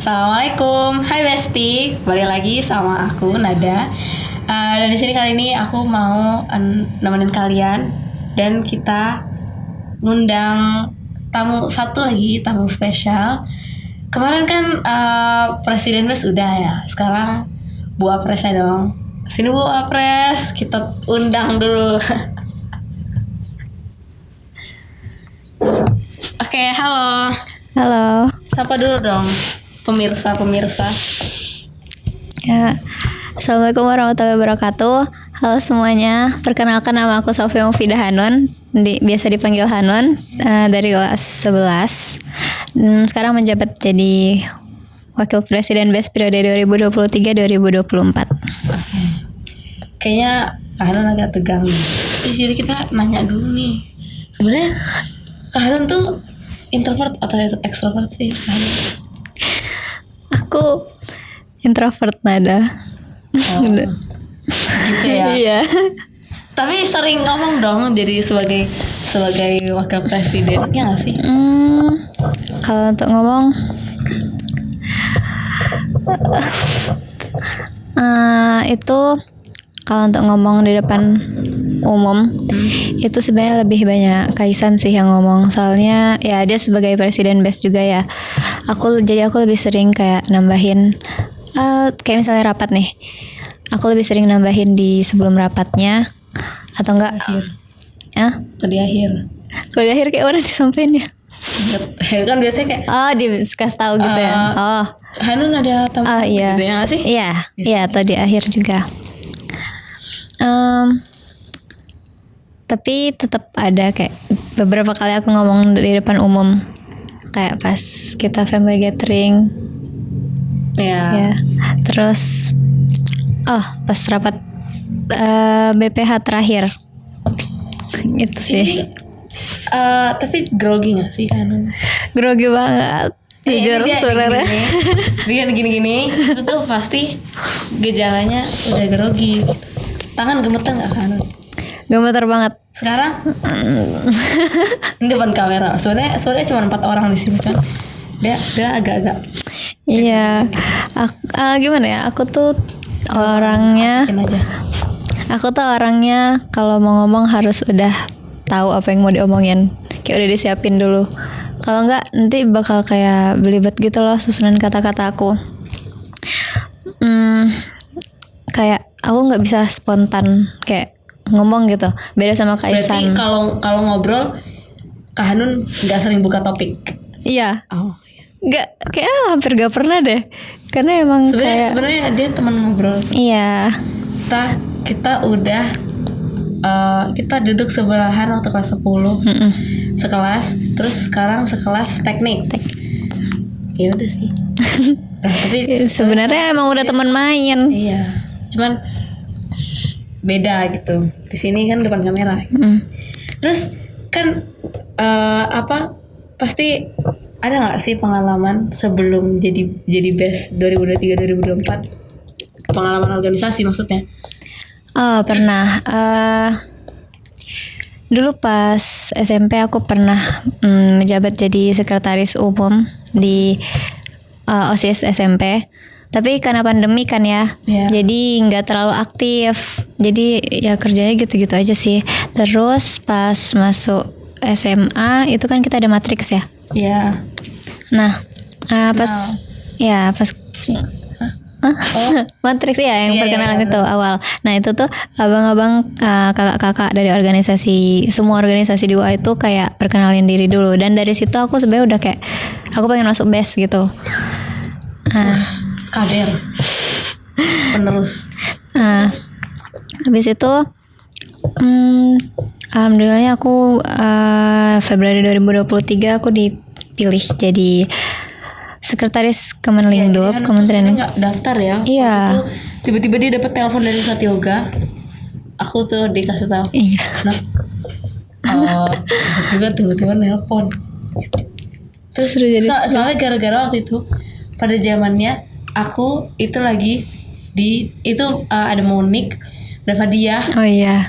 Assalamualaikum, hai Besti, balik lagi sama aku Nada. Dan di sini kali ini aku mau nemenin kalian dan kita ngundang satu lagi tamu spesial. Kemarin kan Presiden Bes udah ya, sekarang Bu Apresnya dong. Sini Bu Apres, kita undang dulu. Oke, halo. Halo. Sapa dulu dong pemirsa. Ya. Assalamualaikum warahmatullahi wabarakatuh. Halo semuanya. Perkenalkan, nama aku Sofia Mufidah Hanun, biasa dipanggil Hanun, dari kelas 11. Sekarang menjabat jadi Wakil Presiden BES periode 2023-2024. Kayaknya Hanun agak tegang nih. Jadi kita nanya dulu nih. Sebenarnya Hanun tuh introvert atau extrovert sih? Aku introvert, Nada. Oh, gitu ya. Iya. Tapi sering ngomong dong jadi sebagai wakil presiden, ya nggak sih? Kalau untuk ngomong, itu kalau untuk ngomong di depan umum itu sebenarnya lebih banyak Kaisan sih yang ngomong, soalnya ya dia sebagai presiden BES juga ya. Aku lebih sering kayak nambahin, kayak misalnya rapat nih, aku lebih sering nambahin di sebelum rapatnya atau enggak Akhir. Kalau di akhir kayak orang disampaikan ya. Kan biasanya kayak Dikasih tahu gitu ya. Hanun ada tambahan Iya. gitu ya nggak sih? Iya, atau di akhir juga. Tapi tetap ada kayak beberapa kali aku ngomong di depan umum, kayak pas kita family gathering. Ya. Terus pas rapat BPH terakhir. Itu sih. Tapi grogi nggak sih Hanun? Grogi banget. Jujur sebenarnya. Dia gini-gini itu tuh pasti gejalanya udah grogi. Tangan gemeter nggak Hanun? Gemeter banget. Sekarang ini depan kamera. Sebenarnya cuma 4 orang di sini kan. Dia agak-agak. Iya. Gimana ya? Aku tuh orangnya kalau mau ngomong harus udah tahu apa yang mau diomongin. Kayak udah disiapin dulu. Kalau enggak nanti bakal kayak belibet gitu loh susunan kata-kata aku. Kayak aku nggak bisa spontan kayak ngomong gitu. Beda sama Kaisan. Berarti kalau ngobrol Kak Hanun nggak sering buka topik. Iya. Oh. Gak, kayak hampir gak pernah deh. Karena emang sebenarnya dia teman ngobrol. Iya. Kita udah kita duduk sebelahan waktu kelas 10. Sekelas, terus sekarang sekelas teknik. Ya udah sih. Tapi sebenarnya emang udah teman main. Iya. Cuman beda gitu. Di sini kan depan kamera. Terus kan pasti ada nggak sih pengalaman sebelum jadi BES 2023-2024? Pengalaman organisasi maksudnya? Pernah. Dulu pas SMP aku pernah menjabat jadi sekretaris umum di OSIS SMP. Tapi karena pandemi kan ya, jadi nggak terlalu aktif. Jadi ya kerjanya gitu-gitu aja sih. Terus pas masuk SMA itu kan kita ada matriks ya. Iya. Nah, pas matriks ya yang perkenalan itu awal. Nah itu tuh abang-abang, kakak-kakak dari semua organisasi di UA itu kayak perkenalin diri dulu. Dan dari situ aku sebenarnya udah kayak aku pengen masuk BES gitu. Kader penerus. Habis itu alhamdulillahnya aku Februari 2023 aku dipilih jadi sekretaris Kemenlingdop, Kementerian. Nggak daftar ya? Iya. Tiba-tiba dia dapat telepon dari Satyoga. Aku tuh dikasih tahu. Iya. Juga tiba-tiba nelpon. Terus soalnya gara-gara waktu itu pada zamannya aku itu lagi ada Monik, ada Fadia. Oh iya.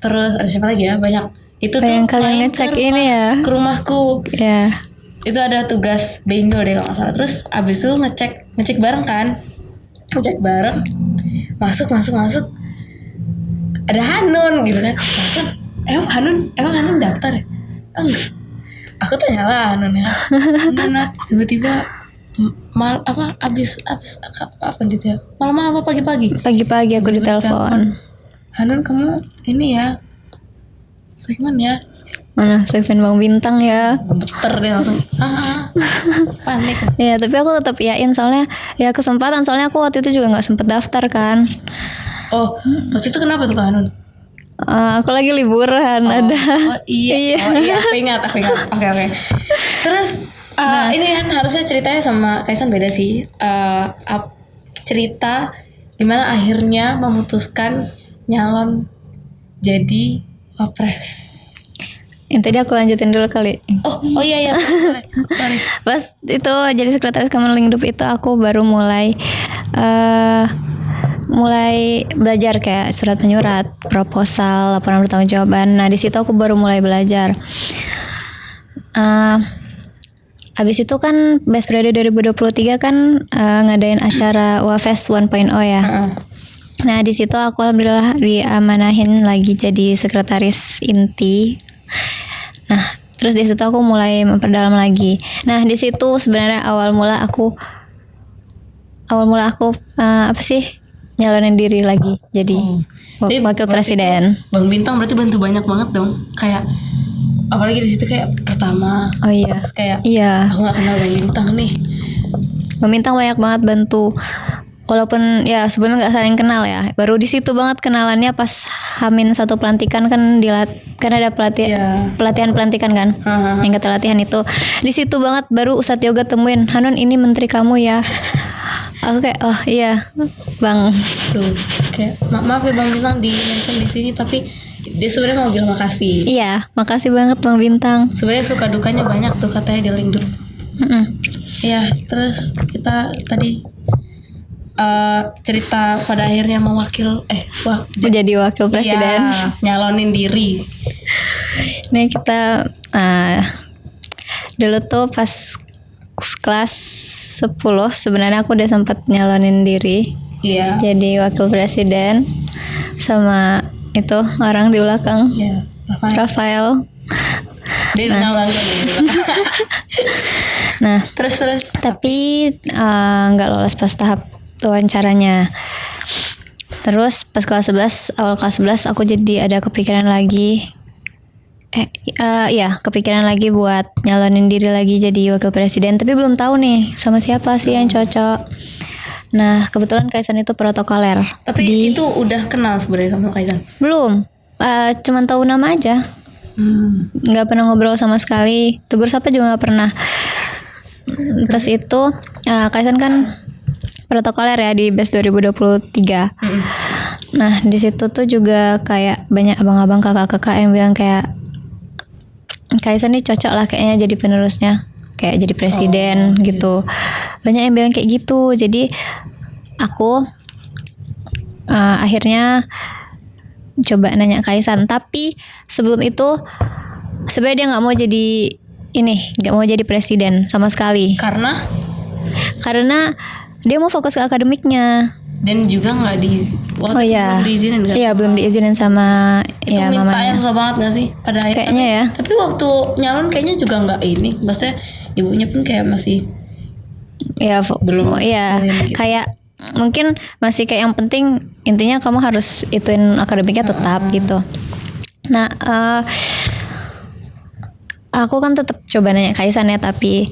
Terus ada siapa lagi ya? Banyak. Itu tuh yang kalian ngecek ini ya ke rumahku. ya. itu ada tugas bingo deh kalau nggak salah. Terus abis itu ngecek bareng kan, ngecek bareng, masuk, ada Hanun gitu kan. Masuk, emang Hanun daftar ya? Enggak. Aku tanya lah Hanun ya. Nat, tiba-tiba abis apa gitu ya? Malam apa pagi-pagi? Pagi-pagi aku ditelepon. Hanun, kamu ini ya, segmen ya. Mana segmen Bang Bintang ya. Gemeter deh langsung. Panik. Ya tapi aku tetap iyain soalnya ya kesempatan, soalnya aku waktu itu juga nggak sempet daftar kan. Oh, waktu itu kenapa tuh Kak Hanun? Aku lagi liburan ada. Oh iya. Oh iya, aku ingat. Oke. Terus ini kan harusnya ceritanya sama Kaisan beda sih. Cerita gimana akhirnya memutuskan nyalon jadi wapres. Yang tadi aku lanjutin dulu kali. Oh iya. Sorry. Pas itu jadi sekretaris Kemenlingdup itu aku baru mulai belajar kayak surat menyurat, proposal, laporan pertanggungjawaban. Nah di situ aku baru mulai belajar. Abis itu kan BES periode 2023 kan ngadain acara Wafes 1.0 ya. Nah di situ aku alhamdulillah diamanahin lagi jadi sekretaris inti. Nah terus di situ aku mulai memperdalam lagi. Nah di situ sebenarnya awal mula aku nyalonin diri lagi jadi wakil presiden. Bang Bintang berarti bantu banyak banget dong. Kayak apalagi di situ kayak pertama. Oh iya. Kayak iya. Aku nggak kenal Bang Bintang nih. Bang Bintang banyak banget bantu. Walaupun ya sebelumnya nggak saling kenal ya, baru di situ banget kenalannya pas Hamin 1 pelantikan kan kan ada pelatihan pelantikan kan, yang kata latihan itu di situ banget baru Ustadz Yoga temuin Hanun ini menteri kamu ya. Aku kayak oh iya bang. Tuh kayak maaf ya Bang Bintang di mention di sini tapi dia sebenarnya mau bilang makasih. Iya makasih banget Bang Bintang. Sebenarnya suka dukanya banyak tuh katanya di Lingdup. Iya terus kita tadi cerita pada akhirnya jadi wakil presiden. Iya, nyalonin diri. Nih kita dulu tuh pas kelas 10 sebenarnya aku udah sempat nyalonin diri. Iya. Jadi wakil presiden sama itu orang di belakang. Iya, Rafael. Dia nyalon dulu. Nah, terus tapi nggak lolos pas tahap wawancaranya. Terus pas awal kelas 11 aku jadi ada kepikiran lagi kepikiran lagi buat nyalonin diri lagi jadi wakil presiden, tapi belum tahu nih sama siapa sih yang cocok. Nah kebetulan Kaisan itu protokoler. Tapi itu udah kenal sebenarnya sama Kaisan? Belum, cuman tahu nama aja. Nggak pernah ngobrol sama sekali, tegur sapa juga nggak pernah. Terus itu Kaisan kan protokoler ya di BES 2023. Nah di situ tuh juga kayak banyak abang-abang kakak-kakak yang bilang kayak Kaisan nih cocok lah kayaknya jadi penerusnya, kayak jadi presiden gitu. Banyak yang bilang kayak gitu. Jadi aku akhirnya coba nanya Kaisan. Tapi sebelum itu sebenarnya dia nggak mau jadi presiden sama sekali. Karena dia mau fokus ke akademiknya. Dan juga nggak belum diizinin kan? Iya belum diizinin sama itu ya minta mamanya. Yang susah banget nggak sih pada akhirnya? Kayaknya ya. Tapi waktu nyalon kayaknya juga nggak ini. Maksudnya ibunya pun kayak masih belum. Iya gitu. Kayak mungkin masih kayak yang penting intinya kamu harus ituin akademiknya tetap gitu. Nah aku kan tetap coba nanya Kaisan ya, tapi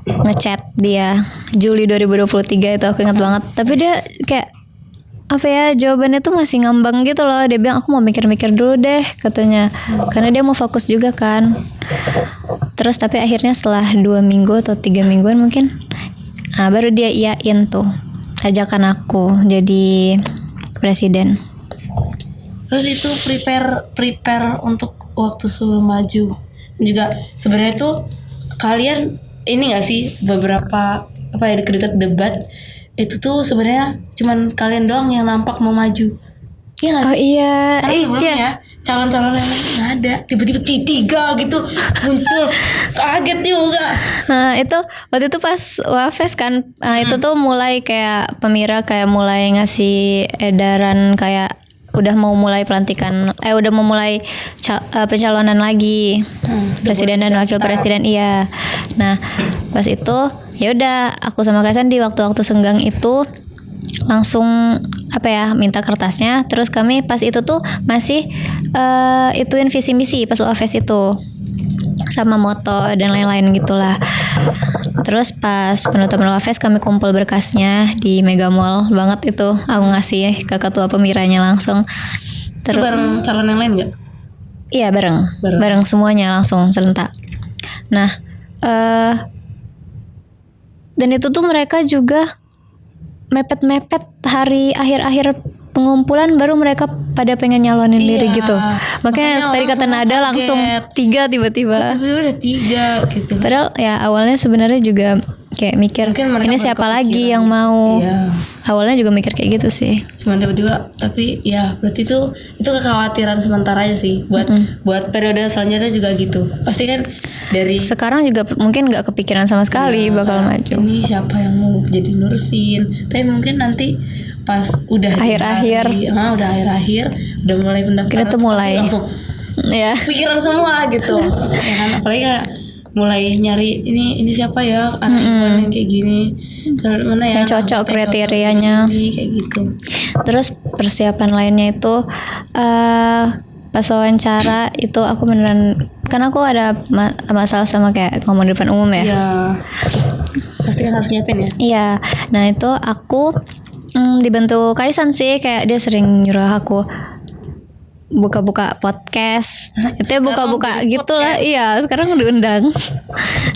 ngechat dia Juli 2023 itu aku ingat banget. Tapi dia kayak jawabannya tuh masih ngambang gitu loh. Dia bilang aku mau mikir-mikir dulu deh katanya, karena dia mau fokus juga kan. Terus tapi akhirnya setelah 2 minggu atau 3 mingguan mungkin baru dia iyain tuh ajakan aku jadi presiden. Terus itu prepare untuk waktu sebelum maju juga sebenarnya tuh kalian ini nggak sih beberapa dekat-dekat debat itu tuh sebenarnya cuman kalian doang yang nampak mau maju. Iya nggak sih? Oh iya. Karena sebelumnya calon-calon yang lain nggak ada, tiba-tiba tiga gitu muncul, kaget juga. Nah itu waktu itu pas Wafes kan, itu tuh mulai kayak Pemira kayak mulai ngasih edaran kayak udah mau mulai pelantikan, udah mau mulai pencalonan lagi presiden dan wakil presiden. Iya. Nah pas itu ya udah aku sama Kaisan di waktu-waktu senggang itu langsung minta kertasnya, terus kami pas itu tuh masih ituin visi misi pas UAFES itu sama moto dan lain-lain gitulah. Terus pas penutupan UAFES kami kumpul berkasnya di Mega Mall banget itu, aku ngasih ke ketua Pemiranya langsung. Itu bareng calon yang lain nggak? Iya bareng semuanya langsung serentak. Nah dan itu tuh mereka juga mepet-mepet hari akhir-akhir pengumpulan baru mereka pada pengen nyalonin diri gitu. Makanya tadi kata Nada langsung 3 tiba-tiba. Udah 3 gitu. Padahal ya awalnya sebenarnya juga kayak mikir ini siapa lagi yang mau. Iya. Awalnya juga mikir kayak gitu sih. Cuman tiba-tiba, tapi ya berarti itu kekhawatiran sementara aja sih buat periode selanjutnya juga gitu. Pasti kan dari sekarang juga mungkin nggak kepikiran sama sekali bakal maju. Ini siapa yang mau jadi nurusin? Tapi mungkin nanti pas udah akhir-akhir, udah akhir-akhir, udah mulai pendaftaran, kita tuh mulai langsung ya pikiran semua gitu. Ya kan, apalagi kayak mulai nyari ini siapa ya anak ibuan yang kayak gini, mana ya yang cocok kriterianya kayak gitu. Terus persiapan lainnya itu pas wawancara itu aku beneran, karena aku ada masalah sama kayak ngomong di depan umum ya. Iya. Pasti kan harus nyiapin ya. Iya. Nah itu aku dibantu Kaisan sih, kayak dia sering nyuruh aku buka-buka podcast. Itu ya buka-buka gitulah. Iya, sekarang diundang.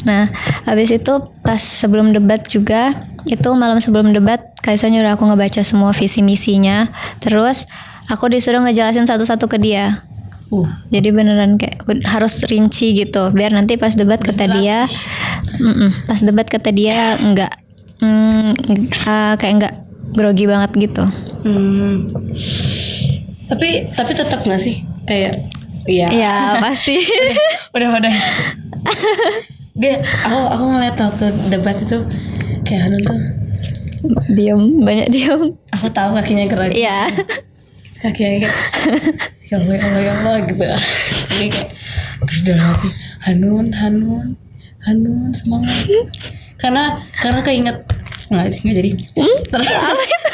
Nah, habis itu pas sebelum debat juga, itu malam sebelum debat Kaisan nyuruh aku ngebaca semua visi misinya. Terus aku disuruh ngejelasin satu-satu ke dia. Jadi beneran kayak harus rinci gitu, biar nanti pas debat kata dia, pas debat kata dia kayak enggak grogi banget gitu. Tapi tetap nggak sih kayak Iya pasti. udah dia aku ngeliat waktu debat itu kayak tuh banyak diam. Aku tahu kakinya gerak. Iya. Kakinya kayak ya Allah gitu. Ini kayak terus dalam hati Hanun semangat. Karena keinget nggak jadi.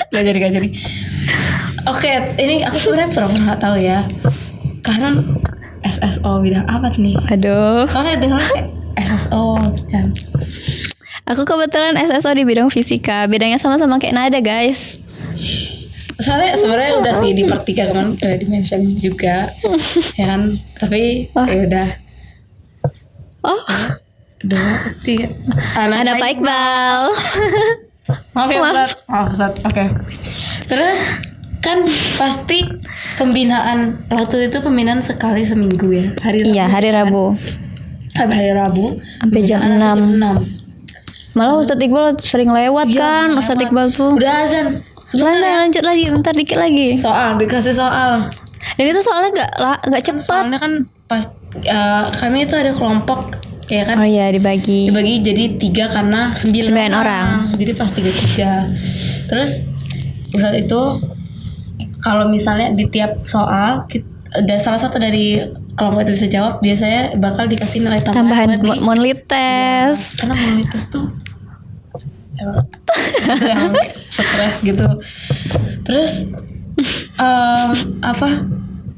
Nggak jadi. Oke, ini aku sebenarnya pernah nggak tahu ya. Karena SSO bidang apa nih? Aduh. Soalnya dengar SSO kan. Aku kebetulan SSO di bidang fisika. Bidangnya sama-sama kayak Nada guys. Soalnya sebenarnya udah sih di part 3 kemarin udah di-mention juga. Ya kan? Tapi ya udah. Udah 3. Anak Pak Iqbal. Maaf ya Ustaz. Oke. Terus kan pasti pembinaan waktu itu pembinaan sekali seminggu ya, hari Rabu. Iya, hari Rabu. Hari Rabu sampai jam 6. Malah Ustadz Iqbal sering lewat kan, Ustadz Iqbal tuh. Udah azan. Sebentar lanjut lagi, bentar dikit lagi. Dikasih soal. Dan itu soalnya nggak cepat. Soalnya kan pas kami itu ada kelompok ya kan. Oh iya, dibagi jadi 3 karena 9 orang. Jadi pas 3. Terus saat itu kalau misalnya di tiap soal ada salah satu dari kelompok itu bisa jawab, biasanya bakal dikasih nilai tambahan monlit tes. Karena monlit tes tuh stres gitu. Terus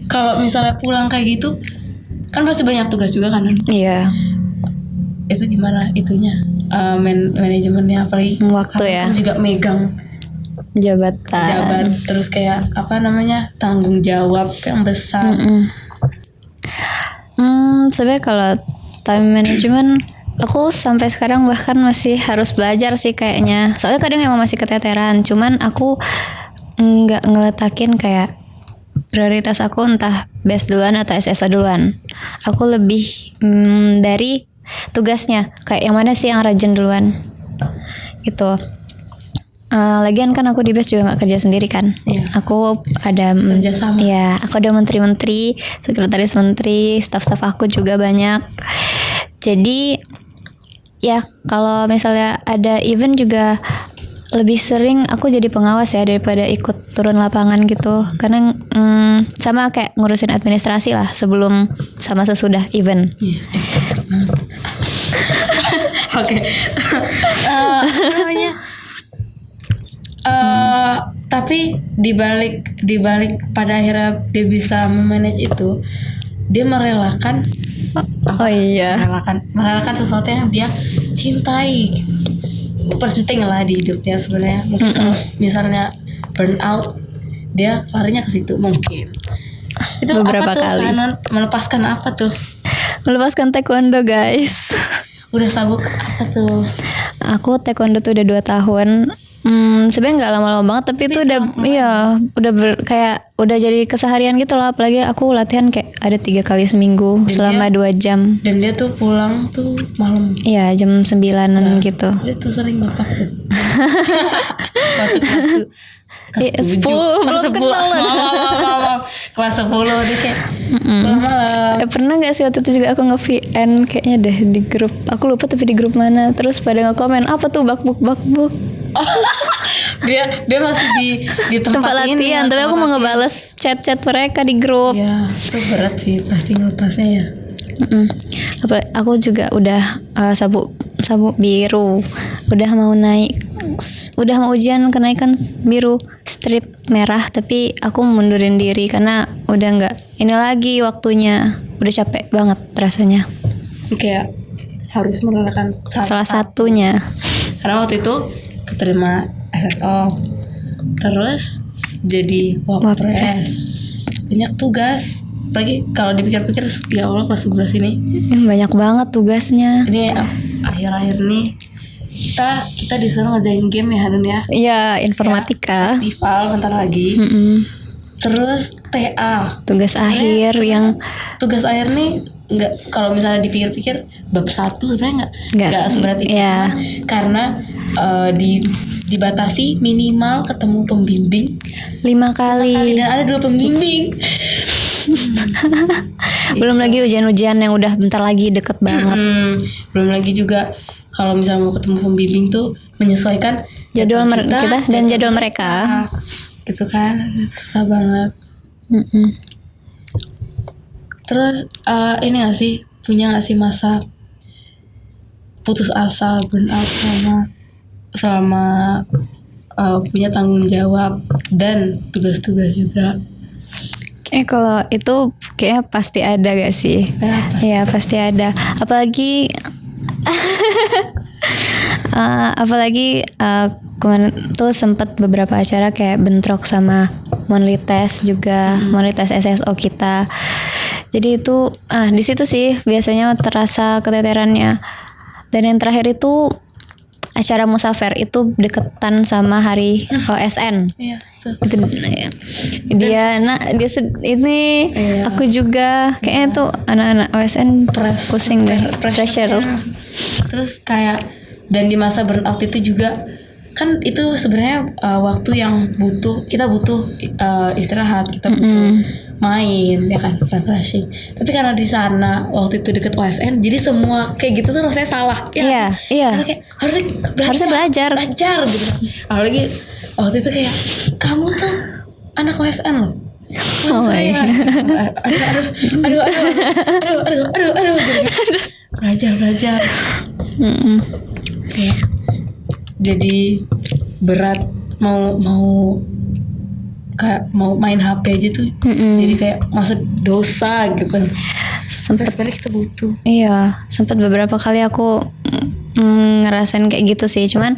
kalau misalnya pulang kayak gitu kan pasti banyak tugas juga kan. Iya. Itu gimana itunya manajemennya, apalagi waktu ya kan juga megang jabat, terus kayak tanggung jawab yang besar. Sebenarnya kalau time management aku sampai sekarang bahkan masih harus belajar sih kayaknya. Soalnya kadang emang masih keteteran, cuman aku nggak ngeletakin kayak prioritas aku entah BES duluan atau SSO duluan. Aku lebih dari tugasnya, kayak yang mana sih yang rajin duluan gitu. Lagian kan aku di BES juga nggak kerja sendiri kan. Iya. Aku ada Kerjasama. ya, aku ada menteri-menteri, sekretaris menteri, staf-staf aku juga banyak. Jadi ya kalau misalnya ada event juga lebih sering aku jadi pengawas ya daripada ikut turun lapangan gitu. Karena sama kayak ngurusin administrasi lah sebelum sama sesudah event. Iya. Oke. Apa namanya? Tapi dibalik pada akhirnya dia bisa memanage itu, dia merelakan Oh iya. merelakan sesuatu yang dia cintai. Penting lah di hidupnya sebenarnya. Mungkin kalau misalnya burn out, dia larinya ke situ mungkin. Itu Beberapa apa tuh? kali. Melepaskan apa tuh? Melepaskan taekwondo guys. Udah sabuk apa tuh? Aku taekwondo tuh udah 2 tahun. Sebenarnya nggak lama-lama banget, tapi itu udah kayak udah jadi keseharian gitu loh. Apalagi aku latihan kayak ada 3 kali seminggu selama 2 jam. Dan dia tuh pulang tuh malam. Iya, jam 9-an gitu. Dia tuh sering bapak tuh. Waktu kelas 7 belum kenal lah. Maaf. Kelas 10 dia kayak pulang malam. Pernah gak sih waktu itu juga aku nge-VN kayaknya deh di grup. Aku lupa tapi di grup mana. Terus pada nge-komen apa tuh bakbuk. Dia masih di tempat ini, latihan. Tapi aku mau ngebales chat-chat mereka di grup. Ya itu berat sih pasti ngelutasnya ya. Aku juga udah sabuk biru, udah mau naik, udah mau ujian kenaikan biru strip merah, tapi aku mundurin diri karena udah nggak ini lagi waktunya, udah capek banget rasanya. Kayak harus merelakan Salah satunya. Karena waktu itu keterima SSO, terus jadi wapres, banyak tugas. Apalagi kalau dipikir-pikir ya Allah kelas 11 ini Banyak banget tugasnya. ini akhir-akhir nih kita disuruh ngerjain game ya Hanun ya. Iya, informatika. Festival bentar lagi. Terus TA Tugas akhir yang tugas akhir nih nggak, kalau misalnya dipikir-pikir bab 1 sebenarnya nggak seberat itu. Iya. Karena dibatasi minimal ketemu pembimbing 5 kali. dan ada 2 pembimbing. Belum lagi ujian-ujian yang udah bentar lagi deket banget. Belum lagi juga kalau misalnya mau ketemu pembimbing tuh menyesuaikan Jadwal kita dan jadwal mereka. Gitu kan, susah banget. Terus ini gak sih, punya gak sih masa putus asa, burn out selama punya tanggung jawab dan tugas-tugas juga? Kalau itu kayaknya pasti ada gak sih? Ya pasti ada. Apalagi kemarin tuh sempat beberapa acara kayak bentrok sama Monlites juga, Monlites SSO kita. Jadi itu di situ sih biasanya terasa keteterannya. Dan yang terakhir itu acara Musafer itu deketan sama hari OSN. Iya, Itu dia ini aku juga kayaknya tuh anak-anak OSN pusing deh, pressure. Terus kayak dan di masa burnout itu juga kan itu sebenarnya waktu yang kita butuh istirahat, kita butuh main ya kan, refreshing. Tapi karena di sana waktu itu deket OSN, jadi semua kayak gitu tuh rasanya salah. Iya. Karena kayak harusnya belajar gitu. Apalagi waktu itu kayak kamu tuh anak OSN loh. Aduh. Belajar. Kayak jadi berat mau kayak mau main HP aja tuh jadi kayak masa dosa gitu. Sempet sebenarnya kita butuh. Iya, sempat beberapa kali aku ngerasain kayak gitu sih. Cuman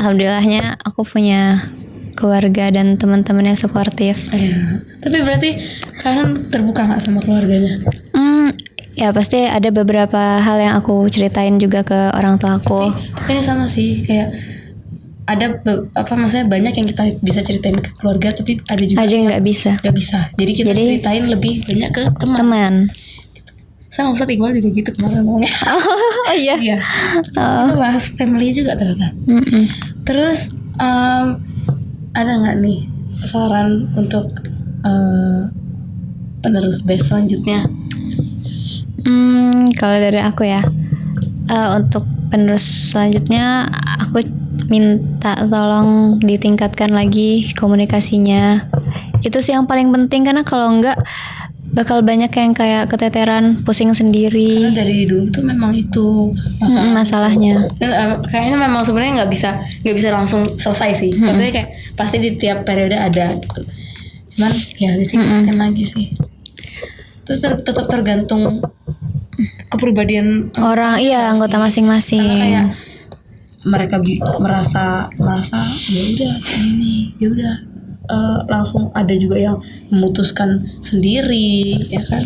alhamdulillahnya aku punya keluarga dan teman-teman yang suportif. Iya. Tapi berarti kalian terbuka nggak sama keluarganya? Ya pasti ada beberapa hal yang aku ceritain juga ke orang tua aku. Ini sama sih, kayak ada maksudnya banyak yang kita bisa ceritain ke keluarga, tapi ada juga yang nggak bisa. Jadi kita ceritain lebih banyak ke teman. Sama Ustadz Iqbal juga gitu kemarin ngomongnya. Oh iya. Iya. Kita bahas family juga ternyata. Terus Ada nggak nih saran untuk penerus batch selanjutnya? Kalau dari aku ya, untuk penerus selanjutnya aku minta tolong ditingkatkan lagi komunikasinya. Itu sih yang paling penting, karena kalau enggak bakal banyak yang kayak keteteran, pusing sendiri. Karena dari dulu tuh memang itu Masalahnya. Dan, kayaknya memang sebenarnya nggak bisa langsung selesai sih. Maksudnya kayak pasti di tiap periode ada gitu. Cuman ya ditingkatin lagi sih. Terus tetap tergantung kepribadian Orang, iya, anggota Karena masing-masing. kayak mereka merasa ya udah ini ya udah langsung ada juga yang memutuskan sendiri ya kan.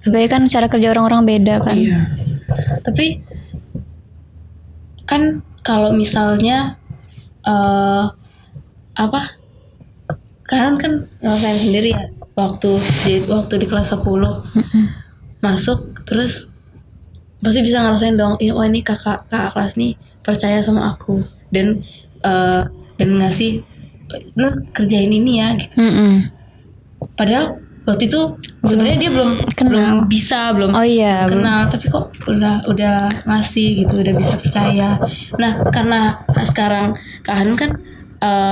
Tapi kan cara kerja orang-orang beda kan. Iya. Tapi kan kalau misalnya kalian kan ngerasain sendiri ya waktu di kelas 10 masuk, terus pasti bisa ngerasain dong, ini kakak kelas nih percaya sama aku dan ngasih kerjain ini ya gitu. Padahal waktu itu sebenarnya dia belum bisa kenal, tapi kok udah ngasih gitu, udah bisa percaya. Nah karena sekarang Kak Hanun kan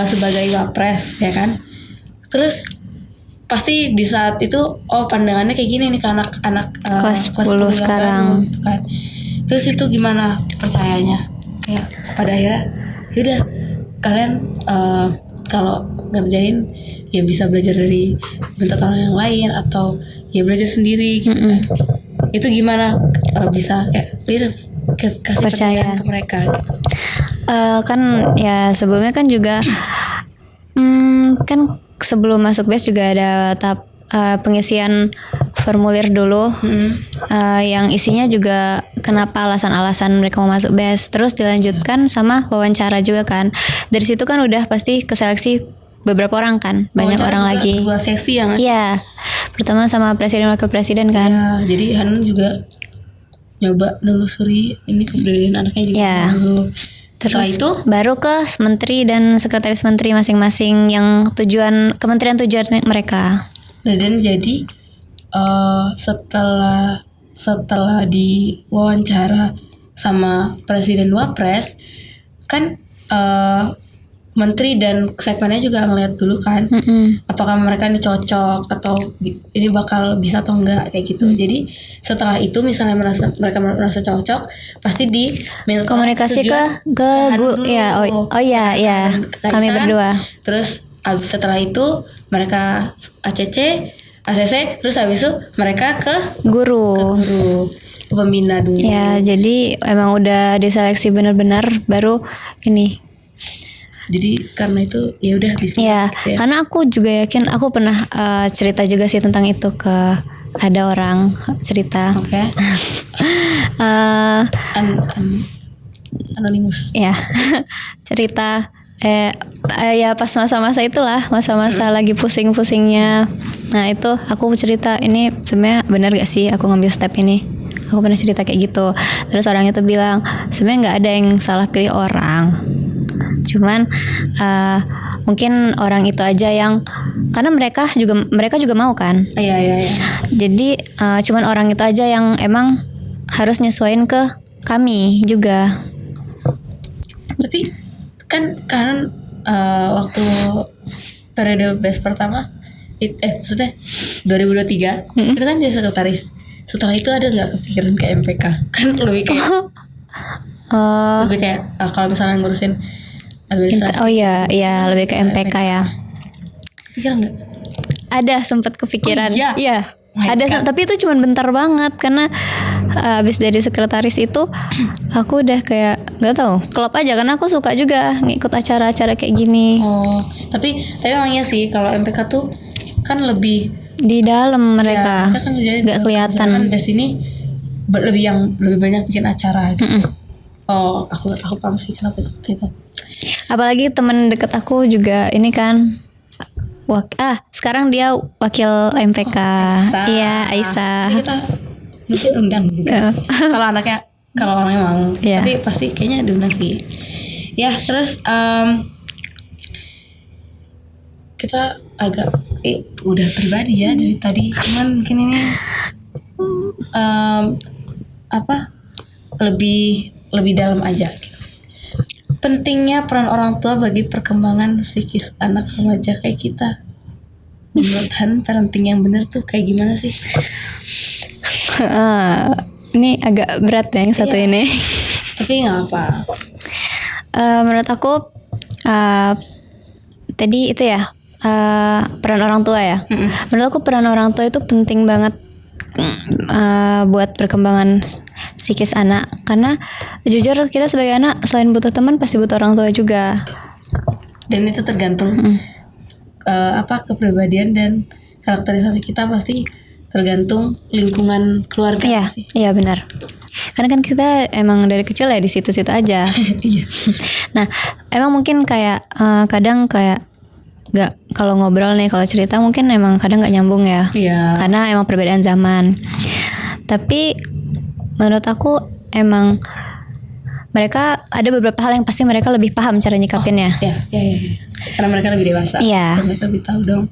sebagai wapres ya kan, terus pasti di saat itu pandangannya kayak gini nih ke anak-anak kelas 10 baru, sekarang gitu kan. Terus itu gimana percayanya? Ya pada akhirnya yaudah kalian kalau ngerjain ya bisa belajar dari minta tolong yang lain atau ya belajar sendiri gitu kan. Itu gimana bisa kayak kasih percaya ke mereka gitu. Kan ya sebelumnya kan juga kan sebelum masuk BES juga ada tahap pengisian formulir dulu yang isinya juga kenapa alasan-alasan mereka mau masuk BES, terus dilanjutkan sama wawancara juga kan. Dari situ kan udah pasti keseleksi beberapa orang kan, banyak orang lagi. 2 sesi ya? Iya, pertama sama presiden wakil presiden kan. Ya, jadi Hanun juga nyoba nelusuri ini kepribadian anaknya juga. Ya. Terus itu baru ke menteri dan sekretaris menteri masing-masing yang kementerian tujuan mereka. Dan jadi setelah diwawancara sama presiden wapres kan menteri dan segmennya juga ngeliat dulu kan apakah mereka ini cocok atau ini bakal bisa atau enggak kayak gitu. Jadi setelah itu misalnya mereka merasa cocok, pasti komunikasi ke ya kami berdua. Terus setelah itu mereka ACC, terus habis itu mereka ke guru pembina dulu. Ya, jadi emang udah diseleksi benar-benar baru ini. Jadi karena itu ya udah bisa. Ya, gitu ya. Karena aku juga yakin, aku pernah cerita juga sih tentang itu ke ada orang cerita. Oke. Anonimus. Ya, cerita ya pas masa-masa itulah, masa-masa lagi pusing-pusingnya. Nah itu aku cerita, ini sebenarnya benar gak sih aku ngambil step ini. Aku pernah cerita kayak gitu. Terus orang itu bilang sebenarnya nggak ada yang salah pilih orang. Cuman mungkin orang itu aja yang, karena mereka juga mau kan. Iya. Jadi cuman orang itu aja yang emang harus nyesuaiin ke kami juga. Tapi kan waktu periode BES pertama maksudnya 2023 itu kan jadi sekretaris. Setelah itu ada nggak kepikiran ke MPK? Kan lebih kayak lebih kayak kalau misalnya ngurusin administrasi. Iya lebih ke MPK ya. Pikiran nggak? Ada sempat kepikiran. Iya. Ada, tapi itu cuma bentar banget karena habis dari sekretaris itu aku udah kayak nggak tahu, klop aja karena aku suka juga ngikut acara-acara kayak gini. Tapi emang iya sih kalau MPK tuh kan lebih di dalam mereka kan nggak kelihatan. Kan BES ini lebih banyak bikin acara gitu. Aku paham sih kenapa itu. Apalagi temen deket aku juga ini kan sekarang dia wakil MPK. Iya, Aisyah. Kita mungkin undang juga. Kalau orangnya mau, tapi pasti kayaknya diundang sih. Ya terus kita agak udah pribadi ya dari tadi, cuman mungkin ini lebih dalam aja gitu. Pentingnya peran orang tua bagi perkembangan psikis anak remaja kayak kita. Menurut Han, parenting yang benar tuh kayak gimana sih? Ini agak berat ya yang satu ini. Tapi nggak apa. Menurut aku tadi itu ya peran orang tua ya. Menurut aku peran orang tua itu penting banget buat perkembangan psikis anak, karena jujur kita sebagai anak selain butuh teman pasti butuh orang tua juga. Dan itu tergantung kepribadian dan karakterisasi kita, pasti tergantung lingkungan keluarga. Iya, sih. Iya benar. Karena kan kita emang dari kecil ya di situ-situ aja. Iya. Nah, emang mungkin kayak kadang kayak nggak, kalau ngobrol nih, kalau cerita mungkin emang kadang nggak nyambung ya. Iya. Karena emang perbedaan zaman. Tapi menurut aku emang mereka ada beberapa hal yang pasti mereka lebih paham cara nyikapinnya. Iya. Karena mereka lebih dewasa. Iya. Dan mereka lebih tahu dong.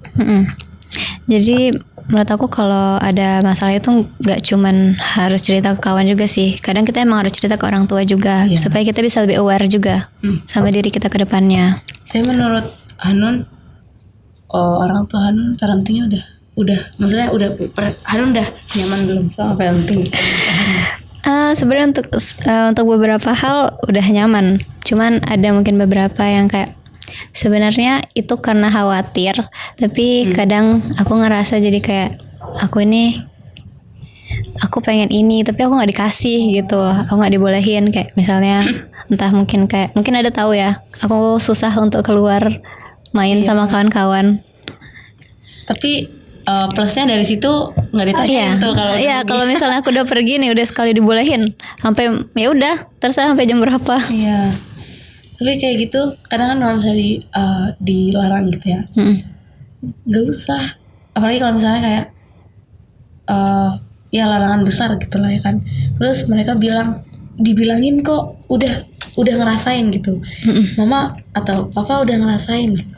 Jadi menurut aku kalau ada masalah itu nggak cuman harus cerita ke kawan juga sih. Kadang kita emang harus cerita ke orang tua juga, supaya kita bisa lebih aware juga sama diri kita ke depannya. Tapi menurut Hanun, orang tua Hanun parentingnya udah maksudnya Hanun udah nyaman belum sama parenting? Sebenarnya untuk beberapa hal udah nyaman. Cuman ada mungkin beberapa yang kayak sebenarnya itu karena khawatir, tapi kadang aku ngerasa jadi kayak aku pengen ini tapi aku nggak dikasih gitu, aku nggak dibolehin. Kayak misalnya entah mungkin ada tahu ya, aku susah untuk keluar main sama kawan-kawan. Tapi plusnya dari situ nggak ditanya tuh kalau kalau misalnya aku udah pergi nih, udah sekali dibolehin sampai ya udah terserah sampai jam berapa. Iya. Tapi kayak gitu kadang kan kalau misalnya dilarang gitu ya, nggak usah. Apalagi kalau misalnya kayak ya larangan besar gitu lah ya kan. Terus mereka dibilangin kok udah ngerasain gitu, mama atau papa udah ngerasain gitu,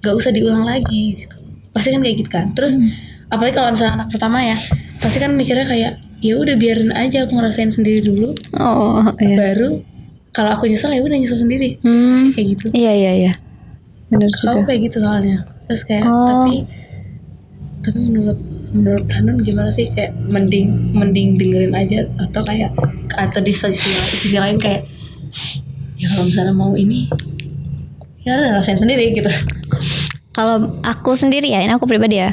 nggak usah diulang lagi gitu. Pasti kan kayak gitu kan. Terus apalagi kalau misalnya anak pertama ya, pasti kan mikirnya kayak ya udah biarin aja aku ngerasain sendiri dulu. Baru kalau aku nyesel ya udah nyesel sendiri. Kayak gitu. Iya. Benar juga. Aku kayak gitu soalnya. Terus kayak tapi menurut Hanun gimana sih, kayak mending dengerin aja atau di sisi lain kayak ya kalau misalnya mau ini ya udah rasain sendiri gitu. Kalau aku sendiri ya, ini aku pribadi ya.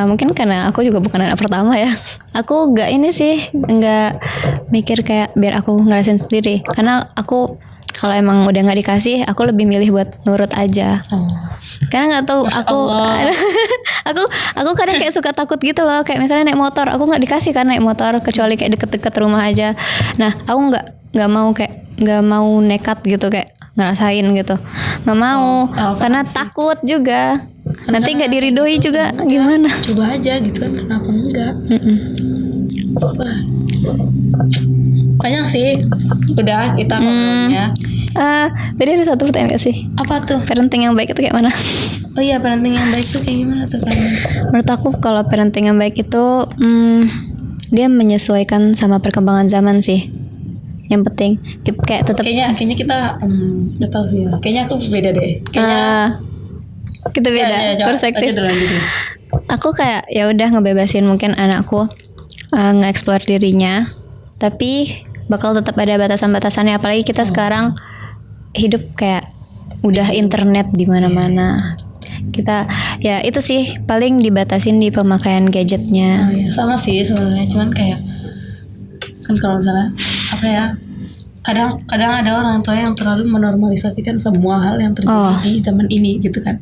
Mungkin karena aku juga bukan anak pertama ya. Aku nggak mikir kayak biar aku ngerasain sendiri. Karena aku kalau emang udah nggak dikasih, aku lebih milih buat nurut aja. Karena nggak tahu aku kadang kayak suka takut gitu loh. Kayak misalnya naik motor, aku nggak dikasih kan naik motor kecuali kayak deket-deket rumah aja. Nah aku nggak mau nekat gitu kayak ngerasain gitu, nggak mau karena takut juga nanti nggak diridoi juga gimana. Coba aja gitu kan, kenapa enggak? Wah, banyak sih udah kita ngobrolnya. Tadi ada satu pertanyaan gak sih? Apa tuh? Parenting yang baik itu kayak mana? Oh iya, parenting yang baik tuh kayak gimana tuh? Menurut aku kalau parenting yang baik itu dia menyesuaikan sama perkembangan zaman sih. Yang penting kayak tetap kayaknya kita nggak tahu sih ya. Kayaknya aku beda deh. Kayaknya kita beda perspektif. Aku kayak ya udah ngebebasin mungkin anakku nge-explore dirinya, tapi bakal tetap ada batasan-batasannya. Apalagi kita sekarang hidup kayak udah internet di mana-mana. Kita ya itu sih paling dibatasin di pemakaian gadgetnya. Ya, sama sih sebenarnya, cuman kayak kan kalau misalnya apa ya, kadang ada orang tua yang terlalu menormalisasikan semua hal yang terjadi di zaman ini gitu kan.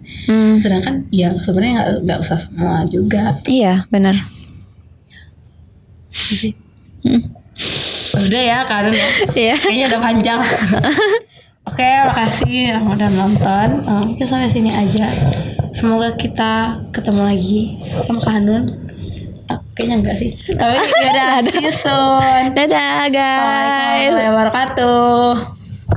Sedangkan ya sebenarnya nggak usah semua juga. Iya benar. Sih. Udah ya Karun ya. Iya. Kayaknya udah panjang. Oke, makasih yang udah nonton. Kita sampai sini aja. Semoga kita ketemu lagi sama Kanun. Kayaknya enggak sih. Tapi yaudah, see you soon. Dadah guys. Assalamualaikum warahmatullahi wabarakatuh.